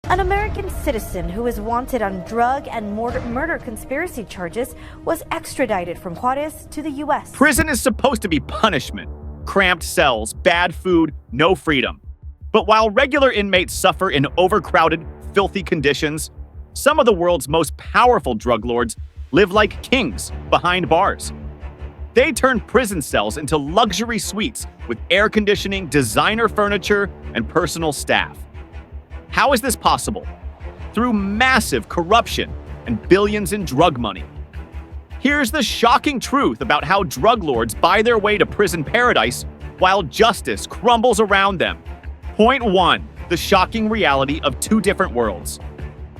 An American citizen who is wanted on drug and murder conspiracy charges was extradited from Juarez to the U.S. Prison is supposed to be punishment. Cramped cells, bad food, no freedom. But while regular inmates suffer in overcrowded, filthy conditions, some of the world's most powerful drug lords live like kings behind bars. They turn prison cells into luxury suites with air conditioning, designer furniture, and personal staff. How is this possible? Through massive corruption and billions in drug money. Here's the shocking truth about how drug lords buy their way to prison paradise while justice crumbles around them. Point 1. The shocking reality of two different worlds.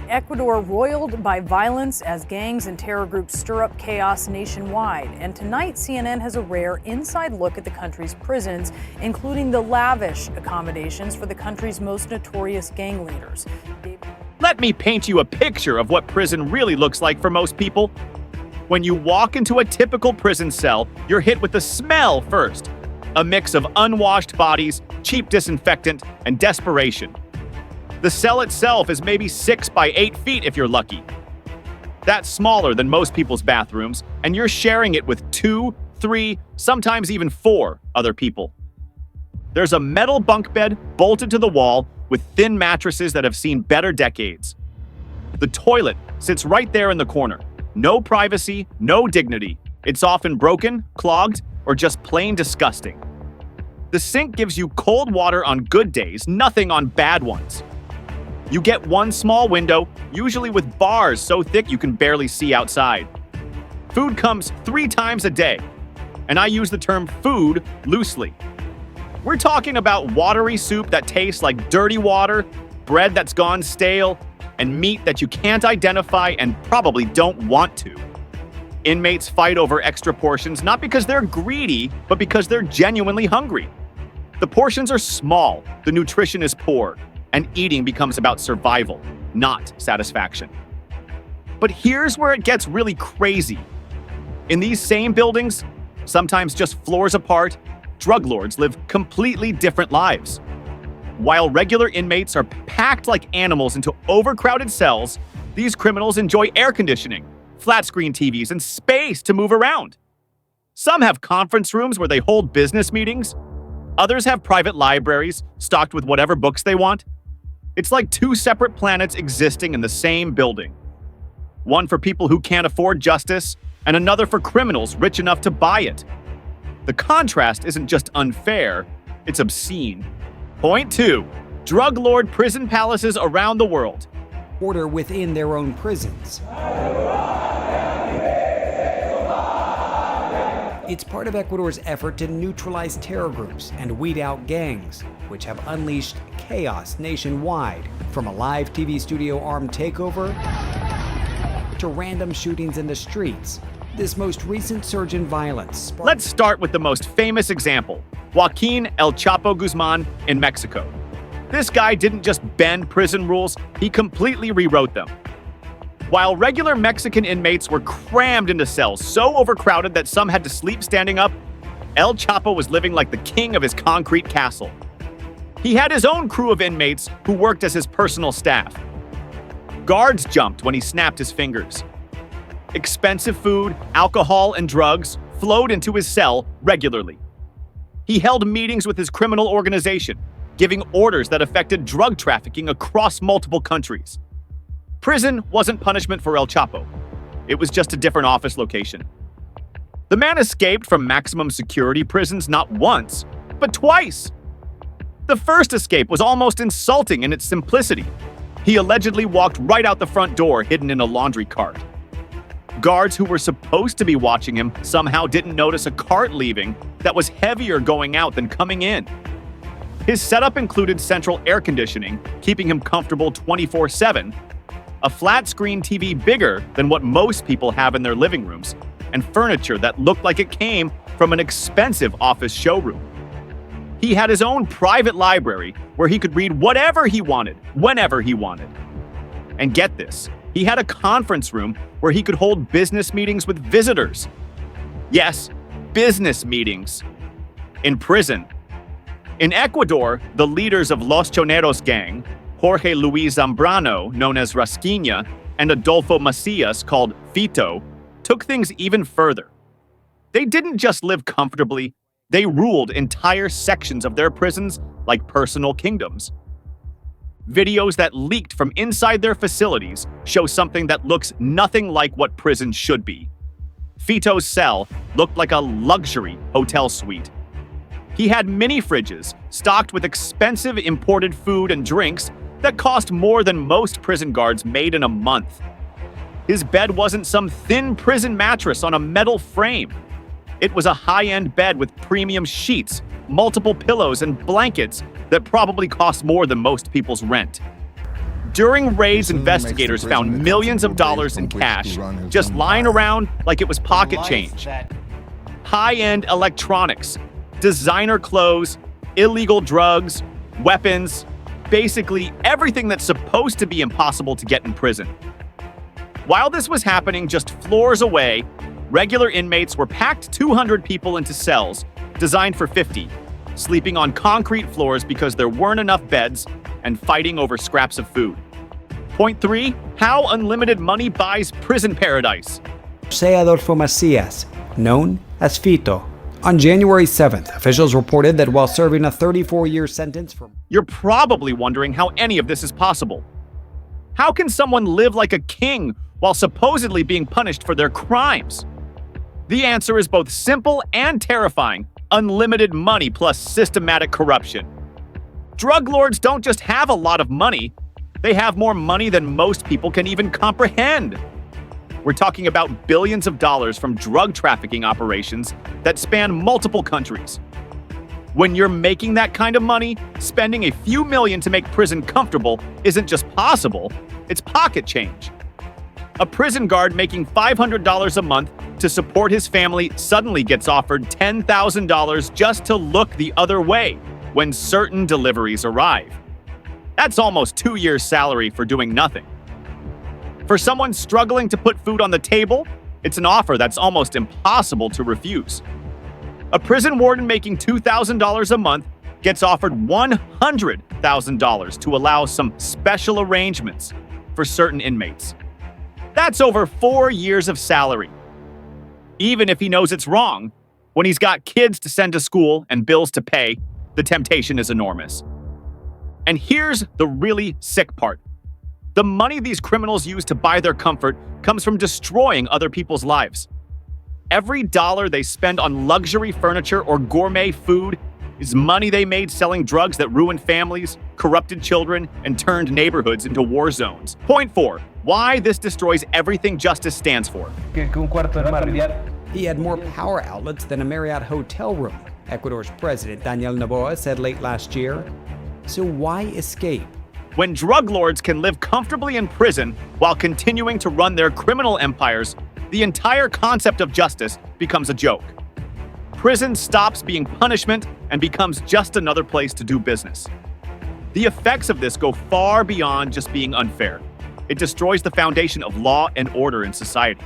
Ecuador roiled by violence as gangs and terror groups stir up chaos nationwide. And tonight, CNN has a rare inside look at the country's prisons, including the lavish accommodations for the country's most notorious gang leaders. Let me paint you a picture of what prison really looks like for most people. When you walk into a typical prison cell, you're hit with the smell first. A mix of unwashed bodies, cheap disinfectant, and desperation. The cell itself is maybe 6 by 8 feet if you're lucky. That's smaller than most people's bathrooms, and you're sharing it with 2, 3, sometimes even 4 other people. There's a metal bunk bed bolted to the wall with thin mattresses that have seen better decades. The toilet sits right there in the corner. No privacy, no dignity. It's often broken, clogged, or just plain disgusting. The sink gives you cold water on good days, nothing on bad ones. You get one small window, usually with bars so thick you can barely see outside. Food comes 3 times a day, and I use the term food loosely. We're talking about watery soup that tastes like dirty water, bread that's gone stale, and meat that you can't identify and probably don't want to. Inmates fight over extra portions not because they're greedy, but because they're genuinely hungry. The portions are small, the nutrition is poor, and eating becomes about survival, not satisfaction. But here's where it gets really crazy. In these same buildings, sometimes just floors apart, drug lords live completely different lives. While regular inmates are packed like animals into overcrowded cells, these criminals enjoy air conditioning, flat-screen TVs, and space to move around. Some have conference rooms where they hold business meetings. Others have private libraries stocked with whatever books they want. It's like 2 separate planets existing in the same building. One for people who can't afford justice, and another for criminals rich enough to buy it. The contrast isn't just unfair, it's obscene. Point 2. Drug lord prison palaces around the world. Order within their own prisons. It's part of Ecuador's effort to neutralize terror groups and weed out gangs, which have unleashed chaos nationwide, from a live TV studio armed takeover to random shootings in the streets. This most recent surge in violence. Let's start with the most famous example, Joaquin El Chapo Guzman in Mexico. This guy didn't just bend prison rules, he completely rewrote them. While regular Mexican inmates were crammed into cells so overcrowded that some had to sleep standing up, El Chapo was living like the king of his concrete castle. He had his own crew of inmates who worked as his personal staff. Guards jumped when he snapped his fingers. Expensive food, alcohol, and drugs flowed into his cell regularly. He held meetings with his criminal organization, giving orders that affected drug trafficking across multiple countries. Prison wasn't punishment for El Chapo. It was just a different office location. The man escaped from maximum security prisons not once, but twice. The first escape was almost insulting in its simplicity. He allegedly walked right out the front door hidden in a laundry cart. Guards who were supposed to be watching him somehow didn't notice a cart leaving that was heavier going out than coming in. His setup included central air conditioning, keeping him comfortable 24/7, a flat-screen TV bigger than what most people have in their living rooms, and furniture that looked like it came from an expensive office showroom. He had his own private library where he could read whatever he wanted, whenever he wanted. And get this, he had a conference room where he could hold business meetings with visitors. Yes, business meetings. In prison. In Ecuador, the leaders of Los Choneros gang, Jorge Luis Zambrano, known as Rasquiña, and Adolfo Macias, called Fito, took things even further. They didn't just live comfortably, they ruled entire sections of their prisons like personal kingdoms. Videos that leaked from inside their facilities show something that looks nothing like what prisons should be. Fito's cell looked like a luxury hotel suite. He had mini fridges stocked with expensive imported food and drinks that cost more than most prison guards made in a month. His bed wasn't some thin prison mattress on a metal frame. It was a high-end bed with premium sheets, multiple pillows, and blankets that probably cost more than most people's rent. During raids, investigators found millions of dollars in cash just lying around like it was pocket change. High-end electronics, designer clothes, illegal drugs, weapons, basically everything that's supposed to be impossible to get in prison. While this was happening just floors away, regular inmates were packed 200 people into cells designed for 50, sleeping on concrete floors because there weren't enough beds and fighting over scraps of food. Point 3, how unlimited money buys prison paradise. Jose Adolfo Macias, known as Fito. On January 7th, officials reported that while serving a 34-year sentence for... You're probably wondering how any of this is possible. How can someone live like a king while supposedly being punished for their crimes? The answer is both simple and terrifying: unlimited money plus systematic corruption. Drug lords don't just have a lot of money, they have more money than most people can even comprehend. We're talking about billions of dollars from drug trafficking operations that span multiple countries. When you're making that kind of money, spending a few million to make prison comfortable isn't just possible, it's pocket change. A prison guard making $500 a month to support his family suddenly gets offered $10,000 just to look the other way when certain deliveries arrive. That's almost 2 years' salary for doing nothing. For someone struggling to put food on the table, it's an offer that's almost impossible to refuse. A prison warden making $2,000 a month gets offered $100,000 to allow some special arrangements for certain inmates. That's over 4 years of salary. Even if he knows it's wrong, when he's got kids to send to school and bills to pay, the temptation is enormous. And here's the really sick part. The money these criminals use to buy their comfort comes from destroying other people's lives. Every dollar they spend on luxury furniture or gourmet food is money they made selling drugs that ruined families, corrupted children, and turned neighborhoods into war zones. Point 4. Why this destroys everything justice stands for. He had more power outlets than a Marriott hotel room, Ecuador's president Daniel Noboa said late last year. So why escape? When drug lords can live comfortably in prison while continuing to run their criminal empires, the entire concept of justice becomes a joke. Prison stops being punishment and becomes just another place to do business. The effects of this go far beyond just being unfair. It destroys the foundation of law and order in society.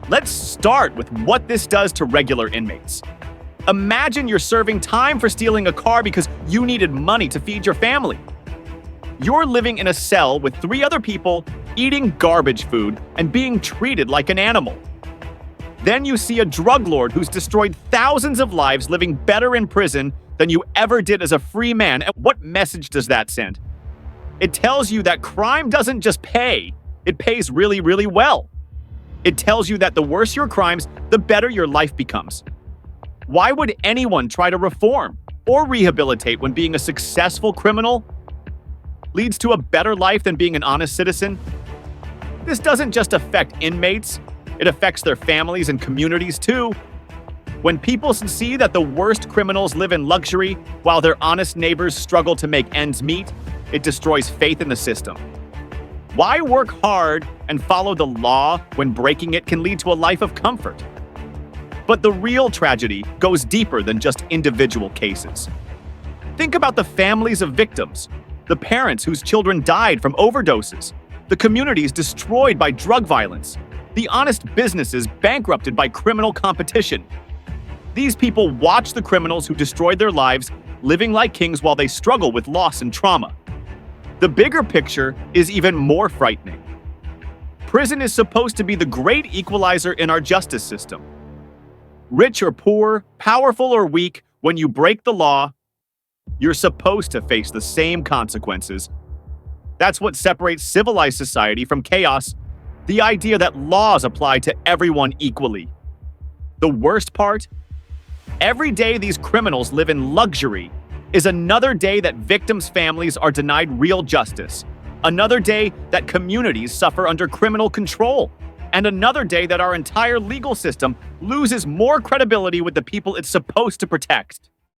Let's start with what this does to regular inmates. Imagine you're serving time for stealing a car because you needed money to feed your family. You're living in a cell with 3 other people, eating garbage food, and being treated like an animal. Then you see a drug lord who's destroyed thousands of lives living better in prison than you ever did as a free man. And what message does that send? It tells you that crime doesn't just pay, it pays really, really well. It tells you that the worse your crimes, the better your life becomes. Why would anyone try to reform or rehabilitate when being a successful criminal leads to a better life than being an honest citizen? This doesn't just affect inmates, it affects their families and communities too. When people see that the worst criminals live in luxury while their honest neighbors struggle to make ends meet, it destroys faith in the system. Why work hard and follow the law when breaking it can lead to a life of comfort? But the real tragedy goes deeper than just individual cases. Think about the families of victims, the parents whose children died from overdoses, the communities destroyed by drug violence, the honest businesses bankrupted by criminal competition. These people watch the criminals who destroyed their lives living like kings while they struggle with loss and trauma. The bigger picture is even more frightening. Prison is supposed to be the great equalizer in our justice system. Rich or poor, powerful or weak, when you break the law, you're supposed to face the same consequences. That's what separates civilized society from chaos, the idea that laws apply to everyone equally. The worst part? Every day these criminals live in luxury is another day that victims' families are denied real justice, another day that communities suffer under criminal control, and another day that our entire legal system loses more credibility with the people it's supposed to protect.